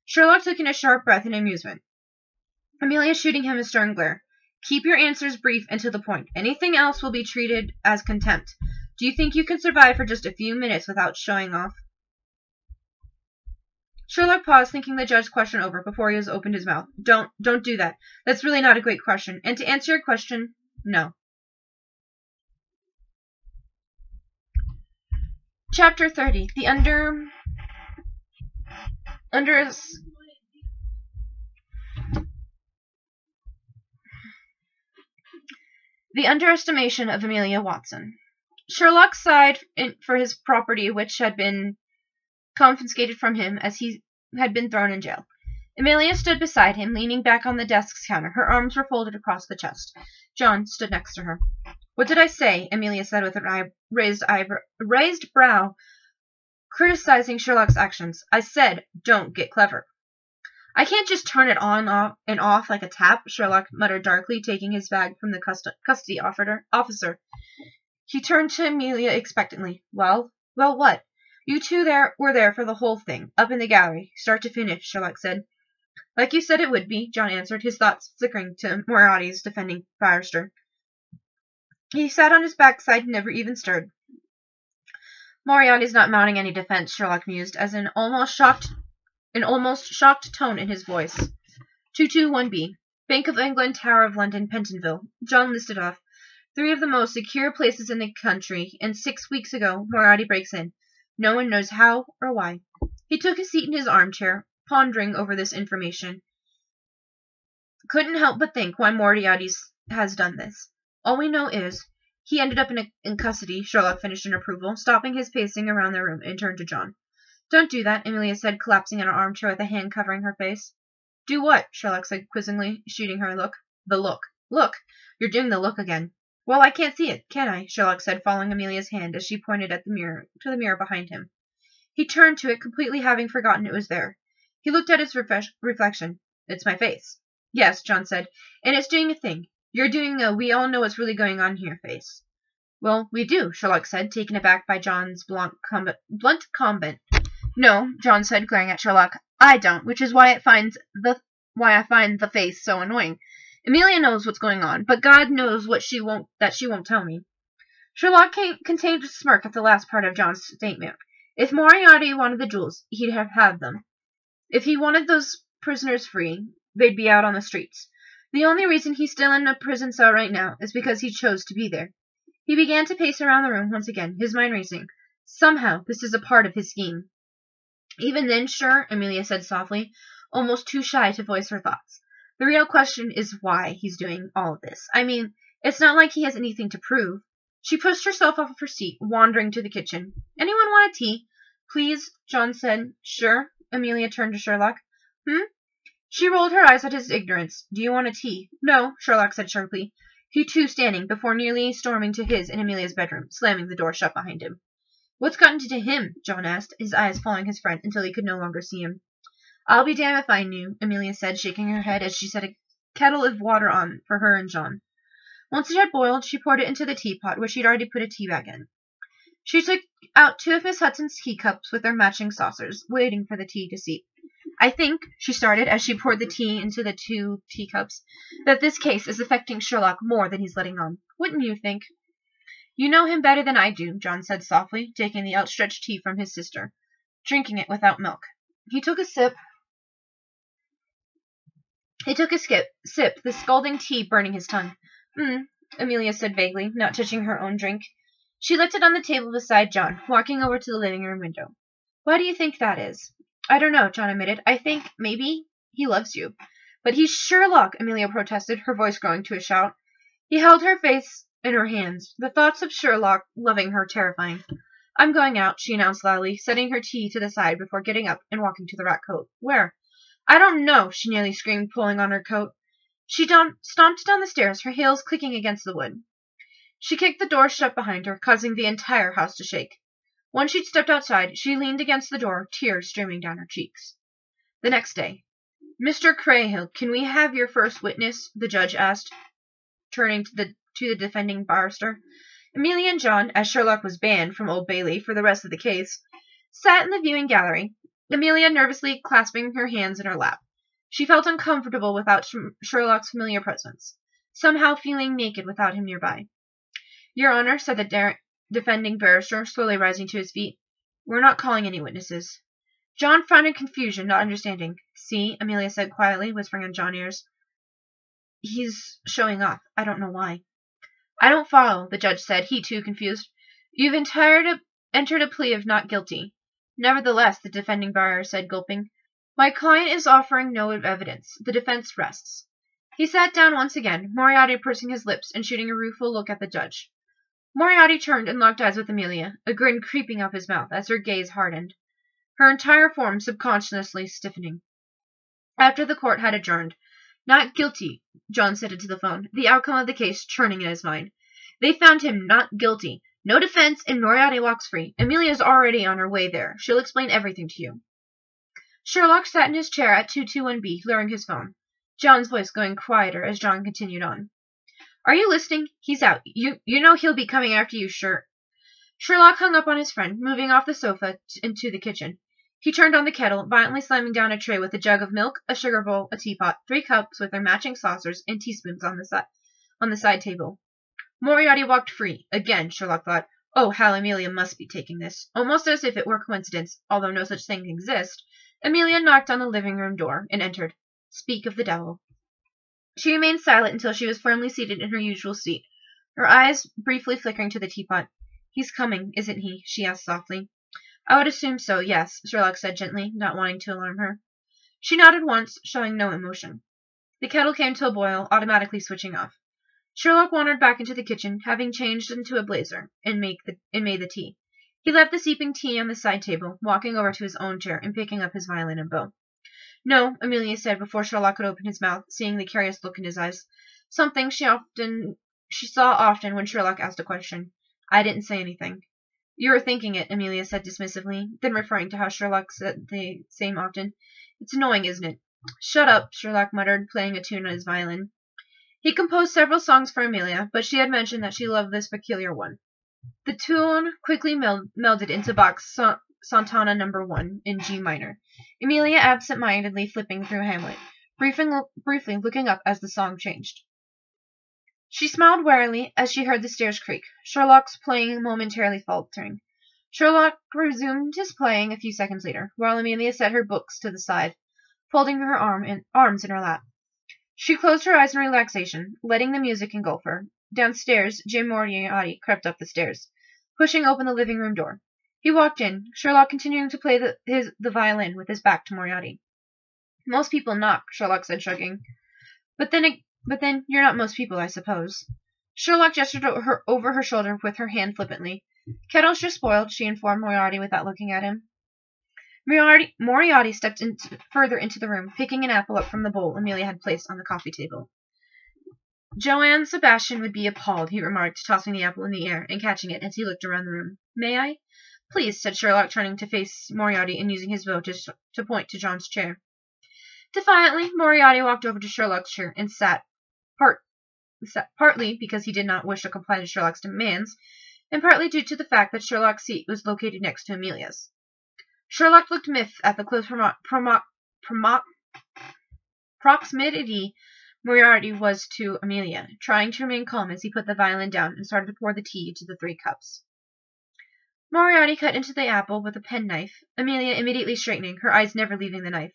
Sherlock took in a sharp breath in amusement. Amelia shooting him a stern glare. Keep your answers brief and to the point. Anything else will be treated as contempt. Do you think you can survive for just a few minutes without showing off? Sherlock paused, thinking the judge's question over before he opened his mouth. Don't do that. That's really not a great question. And to answer your question, no. Chapter 30. The underestimation of Amelia Watson. Sherlock sighed for his property, which had been confiscated from him as he had been thrown in jail. Amelia stood beside him, leaning back on the desk's counter. Her arms were folded across the chest. John stood next to her. What did I say? Amelia said with a raised brow, criticizing Sherlock's actions. I said, don't get clever. I can't just turn it on and off like a tap, Sherlock muttered darkly, taking his bag from the custody officer. He turned to Amelia expectantly. Well, what? You two were there for the whole thing, up in the gallery, start to finish, Sherlock said. Like you said it would be, John answered, his thoughts flickering to Moriarty's defending barrister. He sat on his backside and never even stirred. Moriarty's not mounting any defense, Sherlock mused, as an almost shocked tone in his voice. 221B. Bank of England, Tower of London, Pentonville. John listed off 3 of the most secure places in the country, and 6 weeks ago, Moriarty breaks in. No one knows how or why. He took a seat in his armchair, pondering over this information. Couldn't help but think why Moriarty has done this. All we know is, he ended up in custody, Sherlock finished in approval, stopping his pacing around the room and turned to John. Don't do that, Amelia said, collapsing in her armchair with a hand covering her face. Do what? Sherlock said quizzingly, shooting her a look. The look. Look! You're doing the look again. Well, I can't see it, can I? Sherlock said, following Amelia's hand as she pointed at the mirror behind him. He turned to it, completely having forgotten it was there. He looked at his reflection. It's my face. Yes, John said, and it's doing a thing. You're doing a we all know what's really going on here face. Well, we do, Sherlock said, taken aback by John's blunt comment. No, John said, glaring at Sherlock. I don't, which is why I find the face so annoying. Amelia knows what's going on, but God knows what she won't tell me. Sherlock contained a smirk at the last part of John's statement. If Moriarty wanted the jewels, he'd have had them. If he wanted those prisoners free, they'd be out on the streets. The only reason he's still in a prison cell right now is because he chose to be there. He began to pace around the room once again, his mind racing. Somehow, this is a part of his scheme. Even then, sure, Amelia said softly, almost too shy to voice her thoughts. The real question is why he's doing all of this. I mean, it's not like he has anything to prove. She pushed herself off of her seat, wandering to the kitchen. Anyone want a tea? Please, John said. Sure. Amelia turned to Sherlock. She rolled her eyes at his ignorance. Do you want a tea? No, Sherlock said sharply, he too standing before nearly storming to his and Amelia's bedroom, slamming the door shut behind him. What's gotten into him? John asked, his eyes following his friend until he could no longer see him. I'll be damned if I knew, Amelia said, shaking her head as she set a kettle of water on for her and John. Once it had boiled, she poured it into the teapot, where she'd already put a tea bag in. She took out 2 of Miss Hudson's teacups with their matching saucers, waiting for the tea to steep. I think, she started as she poured the tea into the 2 teacups, that this case is affecting Sherlock more than he's letting on. Wouldn't you think? You know him better than I do, John said softly, taking the outstretched tea from his sister, drinking it without milk. He took a sip, the scalding tea burning his tongue. Amelia said vaguely, not touching her own drink. She left it on the table beside John, walking over to the living room window. Why do you think that is? I don't know, John admitted. I think, maybe, he loves you. But he's Sherlock, Amelia protested, her voice growing to a shout. He held her face in her hands, the thoughts of Sherlock loving her terrifying. I'm going out, she announced loudly, setting her tea to the side before getting up and walking to the rat coat. Where? I don't know, she nearly screamed, pulling on her coat. She stomped down the stairs, her heels clicking against the wood. She kicked the door shut behind her, causing the entire house to shake. Once she'd stepped outside, she leaned against the door, tears streaming down her cheeks. The next day. Mr. Crahill, can we have your first witness? The judge asked, turning to the defending barrister. Amelia and John, as Sherlock was banned from Old Bailey for the rest of the case, sat in the viewing gallery, Amelia nervously clasping her hands in her lap. She felt uncomfortable without Sherlock's familiar presence, somehow feeling naked without him nearby. Your Honor, said the defending barrister, slowly rising to his feet, we're not calling any witnesses. John frowned in confusion, not understanding. See, Amelia said quietly, whispering in John's ears. He's showing off. I don't know why. I don't follow, the judge said, he too confused. You've entered a plea of not guilty. Nevertheless, the defending barrister said, gulping, my client is offering no evidence. The defense rests. He sat down once again, Moriarty pursing his lips and shooting a rueful look at the judge. Moriarty turned and locked eyes with Amelia, a grin creeping up his mouth as her gaze hardened, her entire form subconsciously stiffening. After the court had adjourned, not guilty, John said into the phone, the outcome of the case churning in his mind. They found him not guilty. No defense, and Moriarty walks free. Amelia's already on her way there. She'll explain everything to you. Sherlock sat in his chair at 221B, blurring his phone, John's voice going quieter as John continued on. Are you listening? He's out. You know he'll be coming after you, sure. Sherlock hung up on his friend, moving off the sofa into the kitchen. He turned on the kettle, violently slamming down a tray with a jug of milk, a sugar bowl, a teapot, 3 cups with their matching saucers, and teaspoons on the side table. Moriarty walked free. Again, Sherlock thought. Oh, how Amelia must be taking this. Almost as if it were coincidence, although no such thing exists, Amelia knocked on the living room door and entered. Speak of the devil. She remained silent until she was firmly seated in her usual seat, her eyes briefly flickering to the teapot. He's coming, isn't he? She asked softly. I would assume so, yes, Sherlock said gently, not wanting to alarm her. She nodded once, showing no emotion. The kettle came to a boil, automatically switching off. Sherlock wandered back into the kitchen, having changed into a blazer, and made the tea. He left the steeping tea on the side table, walking over to his own chair and picking up his violin and bow. No, Amelia said before Sherlock could open his mouth, seeing the curious look in his eyes. Something she saw often when Sherlock asked a question. I didn't say anything. You were thinking it, Amelia said dismissively, then referring to how Sherlock said the same often. It's annoying, isn't it? Shut up, Sherlock muttered, playing a tune on his violin. He composed several songs for Amelia, but she had mentioned that she loved this peculiar one. The tune quickly melded into Bach's Santana No. 1 in G minor, Amelia absent-mindedly flipping through Hamlet, briefly looking up as the song changed. She smiled warily as she heard the stairs creak, Sherlock's playing momentarily faltering. Sherlock resumed his playing a few seconds later, while Amelia set her books to the side, folding her arms in her lap. She closed her eyes in relaxation, letting the music engulf her. Downstairs, Jim Moriarty crept up the stairs, pushing open the living room door. He walked in, Sherlock continuing to play the violin with his back to Moriarty. Most people knock, Sherlock said, shrugging. But then you're not most people, I suppose. Sherlock gestured over her shoulder with her hand flippantly. Kettle's just spoiled, she informed Moriarty without looking at him. Moriarty stepped further into the room, picking an apple up from the bowl Amelia had placed on the coffee table. Joanne Sebastian would be appalled, he remarked, tossing the apple in the air and catching it as he looked around the room. May I? Please, said Sherlock, turning to face Moriarty and using his bow to point to John's chair. Defiantly, Moriarty walked over to Sherlock's chair and sat, partly because he did not wish to comply to Sherlock's demands, and partly due to the fact that Sherlock's seat was located next to Amelia's. Sherlock looked miffed at the close proximity Moriarty was to Amelia, trying to remain calm as he put the violin down and started to pour the tea into the 3 cups. Moriarty cut into the apple with a penknife, Amelia immediately straightening, her eyes never leaving the knife.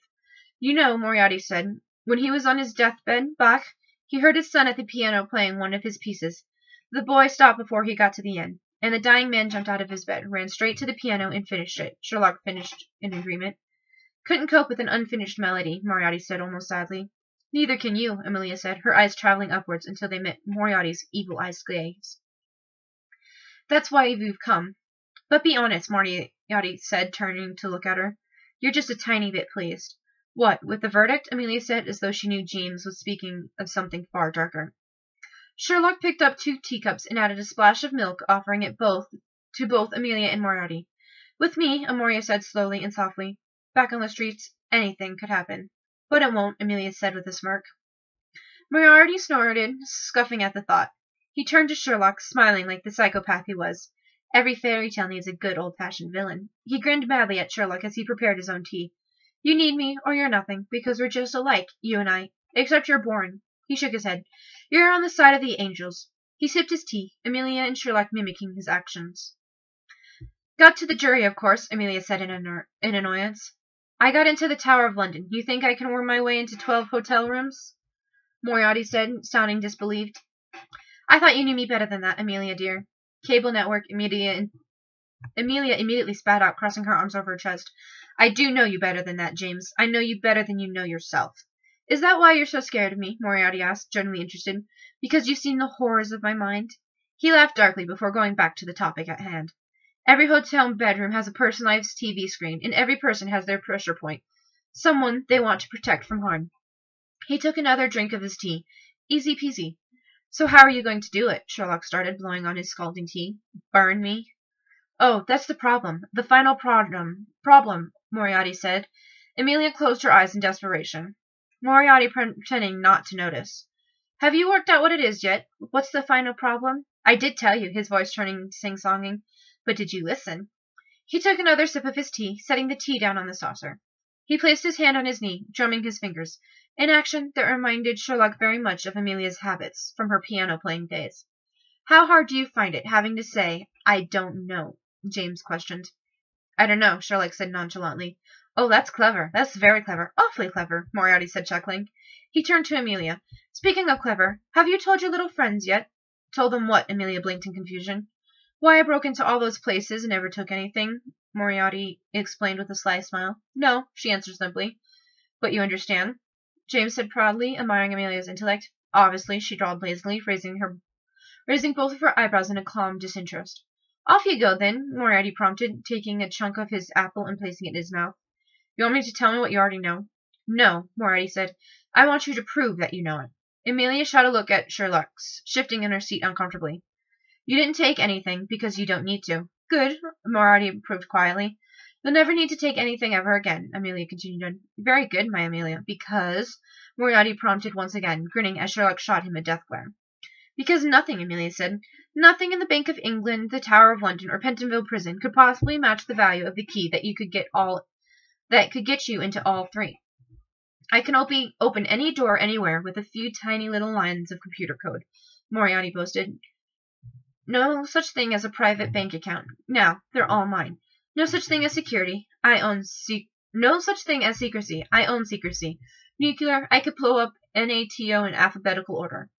You know, Moriarty said, when he was on his deathbed, Bach, he heard his son at the piano playing one of his pieces. The boy stopped before he got to the end. and the dying man jumped out of his bed, ran straight to the piano, and finished it. Sherlock finished in agreement. Couldn't cope with an unfinished melody, Moriarty said almost sadly. Neither can you, Amelia said, her eyes traveling upwards until they met Moriarty's evil-eyed gaze. That's why you've come. But be honest, Moriarty said, turning to look at her. You're just a tiny bit pleased. What, with the verdict? Amelia said, as though she knew James was speaking of something far darker. Sherlock picked up 2 teacups and added a splash of milk, offering it to both Amelia and Moriarty. With me, Amelia said slowly and softly, back on the streets, anything could happen. But it won't, Amelia said with a smirk. Moriarty snorted, scoffing at the thought. He turned to Sherlock, smiling like the psychopath he was. Every fairy tale needs a good old-fashioned villain. He grinned madly at Sherlock as he prepared his own tea. You need me, or you're nothing, because we're just alike, you and I. Except you're boring. He shook his head. You're on the side of the angels. He sipped his tea, Amelia and Sherlock mimicking his actions. Got to the jury, of course, Amelia said in annoyance. I got into the Tower of London. You think I can worm my way into 12 hotel rooms? Moriarty said, sounding disbelieved. I thought you knew me better than that, Amelia dear. Cable network, Amelia immediately spat out, crossing her arms over her chest. I do know you better than that, James. I know you better than you know yourself. Is that why you're so scared of me? Moriarty asked, genuinely interested. Because you've seen the horrors of my mind? He laughed darkly before going back to the topic at hand. Every hotel bedroom has a personalized TV screen, and every person has their pressure point. Someone they want to protect from harm. He took another drink of his tea. Easy peasy. So how are you going to do it? Sherlock started, blowing on his scalding tea. Burn me? Oh, that's the problem. The final problem, Moriarty said. Amelia closed her eyes in desperation. Moriarty pretending not to notice. Have you worked out what it is yet? What's the final problem? I did tell you, his voice turning sing-songing. But did you listen? He took another sip of his tea, setting the tea down on the saucer. He placed his hand on his knee, drumming his fingers, an action that reminded Sherlock very much of Amelia's habits from her piano-playing days. How hard do you find it, having to say, I don't know? James questioned. I don't know, Sherlock said nonchalantly. Oh, that's clever. That's very clever. Awfully clever, Moriarty said, chuckling. He turned to Amelia. Speaking of clever, have you told your little friends yet? Told them what? Amelia blinked in confusion. Why I broke into all those places and never took anything, Moriarty explained with a sly smile. No, she answered simply. But you understand? James said proudly, admiring Amelia's intellect. Obviously, she drawled lazily, raising both of her eyebrows in a calm disinterest. Off you go, then, Moriarty prompted, taking a chunk of his apple and placing it in his mouth. You want me to tell me what you already know? No, Moriarty said. I want you to prove that you know it. Amelia shot a look at Sherlock, shifting in her seat uncomfortably. You didn't take anything because you don't need to. Good, Moriarty approved quietly. You'll never need to take anything ever again, Amelia continued. Very good, my Amelia. Because, Moriarty prompted once again, grinning as Sherlock shot him a death glare. Because nothing, Amelia said. Nothing in the Bank of England, the Tower of London, or Pentonville Prison could possibly match the value of the key that could get you into all 3. I can open any door anywhere with a few tiny little lines of computer code, Moriarty boasted. No such thing as a private bank account. Now, they're all mine. No such thing as security. No such thing as secrecy. I own secrecy. Nuclear, I could blow up NATO in alphabetical order.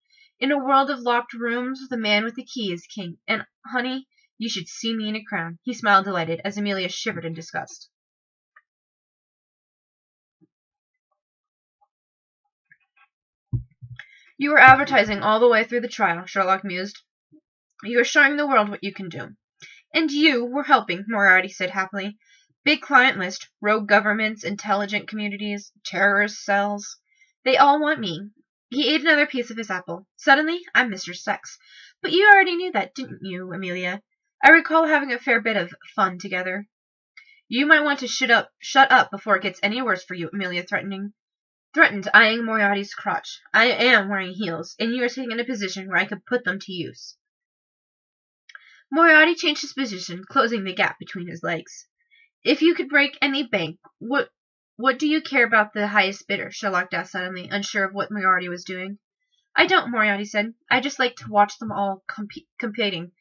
In a world of locked rooms, the man with the key is king. And, honey, you should see me in a crown. He smiled delighted as Amelia shivered in disgust. You were advertising all the way through the trial, Sherlock mused. You were showing the world what you can do. And you were helping, Moriarty said happily. Big client list, rogue governments, intelligent communities, terrorist cells. They all want me. He ate another piece of his apple. Suddenly, I'm Mr. Sex. But you already knew that, didn't you, Amelia? I recall having a fair bit of fun together. You might want to shut up before it gets any worse for you, Amelia threatened, eyeing Moriarty's crotch. I am wearing heels, and you are sitting in a position where I could put them to use. Moriarty changed his position, closing the gap between his legs. If you could break any bank, what do you care about the highest bidder? Sherlock asked suddenly, unsure of what Moriarty was doing. I don't, Moriarty said. I just like to watch them all competing.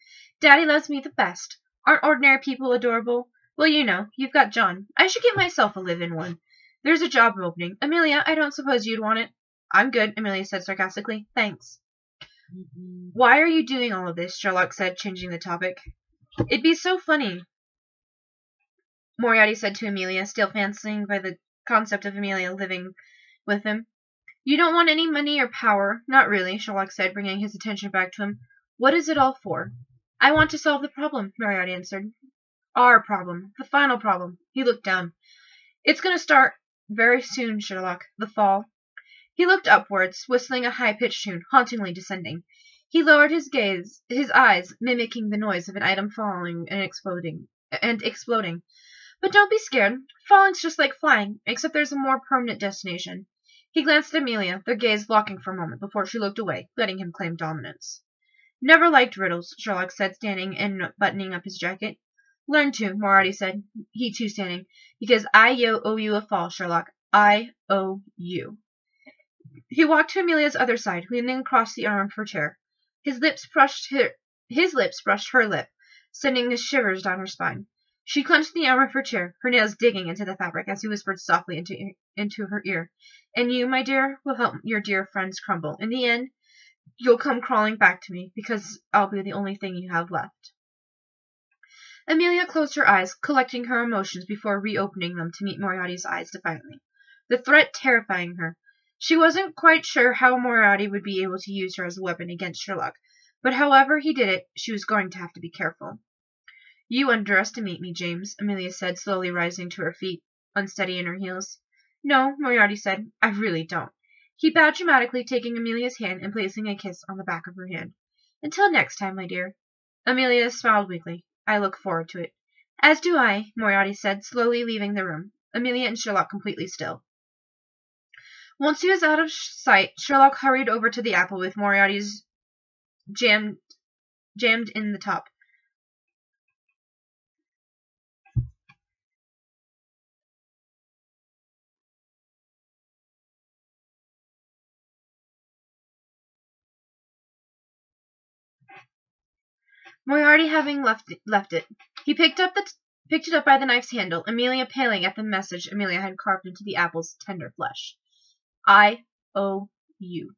Daddy loves me the best. Aren't ordinary people adorable? Well, you know, you've got John. I should get myself a live-in one. There's a job opening. Amelia, I don't suppose you'd want it. I'm good, Amelia said sarcastically. Thanks. Why are you doing all of this? Sherlock said, changing the topic. It'd be so funny, Moriarty said to Amelia, still fancying by the concept of Amelia living with him. You don't want any money or power. Not really, Sherlock said, bringing his attention back to him. What is it all for? I want to solve the problem, Moriarty answered. Our problem. The final problem. He looked down. It's going to start very soon, Sherlock. The fall. He looked upwards, whistling a high-pitched tune, hauntingly descending. He lowered his gaze, his eyes mimicking the noise of an atom falling and exploding. But don't be scared. Falling's just like flying, except there's a more permanent destination. He glanced at Amelia, their gaze locking for a moment before she looked away, letting him claim dominance. Never liked riddles, Sherlock said, standing and buttoning up his jacket. Learn to, Moriarty said, he too standing, because I owe you a fall, Sherlock. I owe you. He walked to Amelia's other side, leaning across the arm of her chair. His lips brushed her lip, sending the shivers down her spine. She clenched the arm of her chair, her nails digging into the fabric as he whispered softly into her ear. And you, my dear, will help your dear friends crumble. In the end, you'll come crawling back to me, because I'll be the only thing you have left. Amelia closed her eyes, collecting her emotions before reopening them to meet Moriarty's eyes defiantly, the threat terrifying her. She wasn't quite sure how Moriarty would be able to use her as a weapon against Sherlock, but however he did it, she was going to have to be careful. You underestimate me, James, Amelia said, slowly rising to her feet, unsteady in her heels. No, Moriarty said, I really don't. He bowed dramatically, taking Amelia's hand and placing a kiss on the back of her hand. Until next time, my dear. Amelia smiled weakly. I look forward to it. As do I, Moriarty said, slowly leaving the room, Amelia and Sherlock completely still. Once he was out of sight, Sherlock hurried over to the apple with Moriarty's jammed in the top. Moriarty having left it. He picked it up by the knife's handle, Amelia paling at the message Amelia had carved into the apple's tender flesh. I owe you.